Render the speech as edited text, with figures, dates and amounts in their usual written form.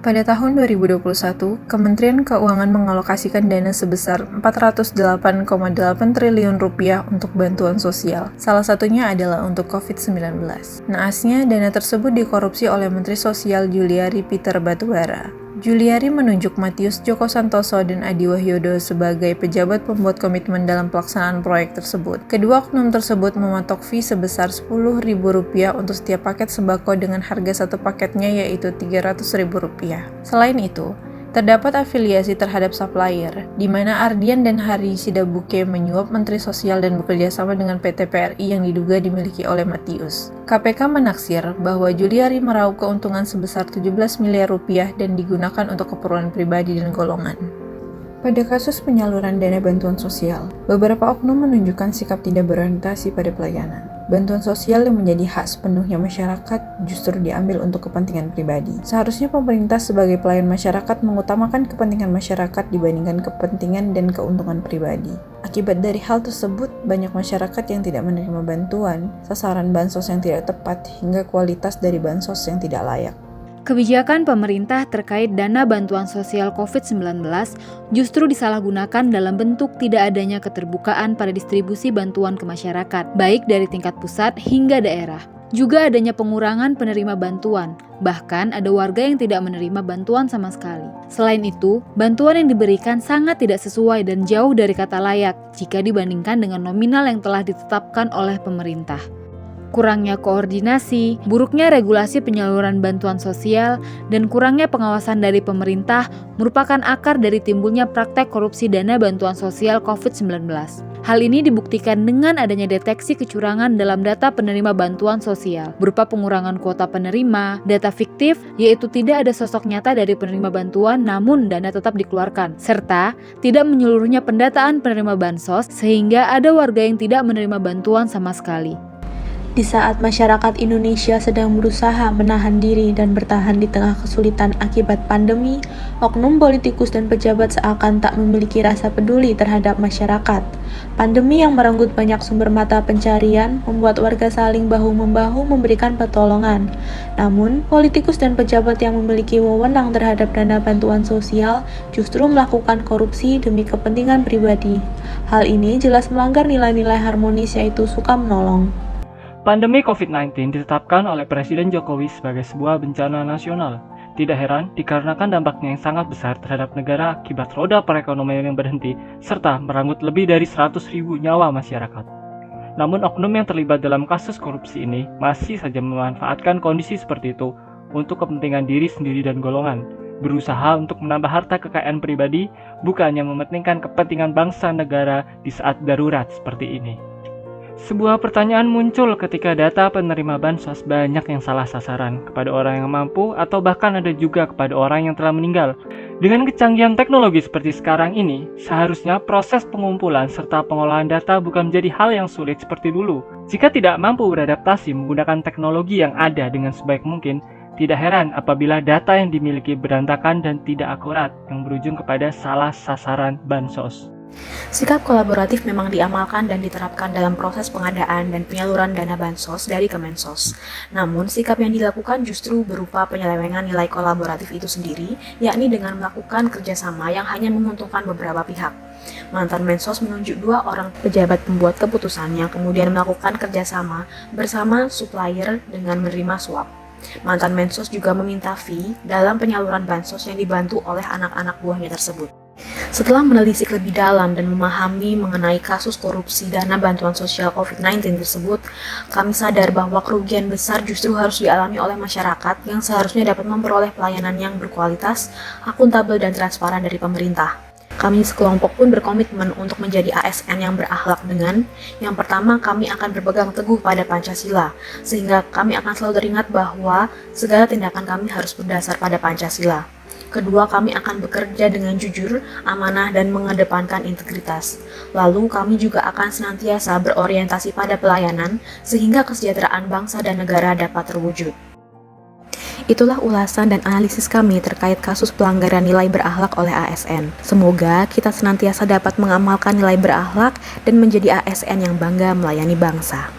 Pada tahun 2021, Kementerian Keuangan mengalokasikan dana sebesar 408,8 triliun rupiah untuk bantuan sosial. Salah satunya adalah untuk COVID-19. Naasnya, dana tersebut dikorupsi oleh Menteri Sosial Juliari Peter Batubara. Juliari menunjuk Matius Djoko Santoso dan Adi Wahyodo sebagai pejabat pembuat komitmen dalam pelaksanaan proyek tersebut. Kedua oknum tersebut mematok fee sebesar Rp10.000 untuk setiap paket sembako dengan harga satu paketnya yaitu Rp300.000. Selain itu, terdapat afiliasi terhadap supplier, di mana Ardian dan Hari Sidabuke menyuap Menteri Sosial dan bekerja sama dengan PT PRI yang diduga dimiliki oleh Matius. KPK menaksir bahwa Juliari meraup keuntungan sebesar 17 miliar rupiah dan digunakan untuk keperluan pribadi dan golongan. Pada kasus penyaluran dana bantuan sosial, beberapa oknum menunjukkan sikap tidak berorientasi pada pelayanan. Bantuan sosial yang menjadi hak sepenuhnya masyarakat justru diambil untuk kepentingan pribadi. Seharusnya pemerintah sebagai pelayan masyarakat mengutamakan kepentingan masyarakat dibandingkan kepentingan dan keuntungan pribadi. Akibat dari hal tersebut, banyak masyarakat yang tidak menerima bantuan, sasaran bansos yang tidak tepat, hingga kualitas dari bansos yang tidak layak. Kebijakan pemerintah terkait dana bantuan sosial COVID-19 justru disalahgunakan dalam bentuk tidak adanya keterbukaan pada distribusi bantuan ke masyarakat, baik dari tingkat pusat hingga daerah. Juga adanya pengurangan penerima bantuan, bahkan ada warga yang tidak menerima bantuan sama sekali. Selain itu, bantuan yang diberikan sangat tidak sesuai dan jauh dari kata layak jika dibandingkan dengan nominal yang telah ditetapkan oleh pemerintah. Kurangnya koordinasi, buruknya regulasi penyaluran bantuan sosial, dan kurangnya pengawasan dari pemerintah merupakan akar dari timbulnya praktek korupsi dana bantuan sosial COVID-19. Hal ini dibuktikan dengan adanya deteksi kecurangan dalam data penerima bantuan sosial, berupa pengurangan kuota penerima, data fiktif, yaitu tidak ada sosok nyata dari penerima bantuan namun dana tetap dikeluarkan, serta tidak menyeluruhnya pendataan penerima bansos sehingga ada warga yang tidak menerima bantuan sama sekali. Di saat masyarakat Indonesia sedang berusaha menahan diri dan bertahan di tengah kesulitan akibat pandemi, oknum politikus dan pejabat seakan tak memiliki rasa peduli terhadap masyarakat. Pandemi yang merenggut banyak sumber mata pencarian membuat warga saling bahu-membahu memberikan pertolongan. Namun, politikus dan pejabat yang memiliki wewenang terhadap dana bantuan sosial justru melakukan korupsi demi kepentingan pribadi. Hal ini jelas melanggar nilai-nilai harmonis yaitu suka menolong. Pandemi COVID-19 ditetapkan oleh Presiden Jokowi sebagai sebuah bencana nasional. Tidak heran dikarenakan dampaknya yang sangat besar terhadap negara akibat roda perekonomian yang berhenti, serta merenggut lebih dari 100.000 nyawa masyarakat. Namun oknum yang terlibat dalam kasus korupsi ini masih saja memanfaatkan kondisi seperti itu untuk kepentingan diri sendiri dan golongan, berusaha untuk menambah harta kekayaan pribadi, bukannya mementingkan kepentingan bangsa negara di saat darurat seperti ini. Sebuah pertanyaan muncul ketika data penerima bansos banyak yang salah sasaran kepada orang yang mampu atau bahkan ada juga kepada orang yang telah meninggal. Dengan kecanggihan teknologi seperti sekarang ini, seharusnya proses pengumpulan serta pengolahan data bukan menjadi hal yang sulit seperti dulu. Jika tidak mampu beradaptasi menggunakan teknologi yang ada dengan sebaik mungkin, tidak heran apabila data yang dimiliki berantakan dan tidak akurat yang berujung kepada salah sasaran bansos. Sikap kolaboratif memang diamalkan dan diterapkan dalam proses pengadaan dan penyaluran dana bansos dari Kemensos. Namun, sikap yang dilakukan justru berupa penyelewengan nilai kolaboratif itu sendiri, yakni dengan melakukan kerjasama yang hanya menguntungkan beberapa pihak. Mantan Mensos menunjuk 2 orang pejabat pembuat keputusan yang kemudian melakukan kerjasama bersama supplier dengan menerima suap. Mantan Mensos juga meminta fee dalam penyaluran bansos yang dibantu oleh anak-anak buahnya tersebut. Setelah menelisik lebih dalam dan memahami mengenai kasus korupsi dana bantuan sosial COVID-19 tersebut, kami sadar bahwa kerugian besar justru harus dialami oleh masyarakat yang seharusnya dapat memperoleh pelayanan yang berkualitas, akuntabel, dan transparan dari pemerintah. Kami sekelompok pun berkomitmen untuk menjadi ASN yang berakhlak dengan yang pertama, kami akan berpegang teguh pada Pancasila, sehingga kami akan selalu teringat bahwa segala tindakan kami harus berdasar pada Pancasila. Kedua, kami akan bekerja dengan jujur, amanah, dan mengedepankan integritas. Lalu, kami juga akan senantiasa berorientasi pada pelayanan, sehingga kesejahteraan bangsa dan negara dapat terwujud. Itulah ulasan dan analisis kami terkait kasus pelanggaran nilai berakhlak oleh ASN. Semoga kita senantiasa dapat mengamalkan nilai berakhlak dan menjadi ASN yang bangga melayani bangsa.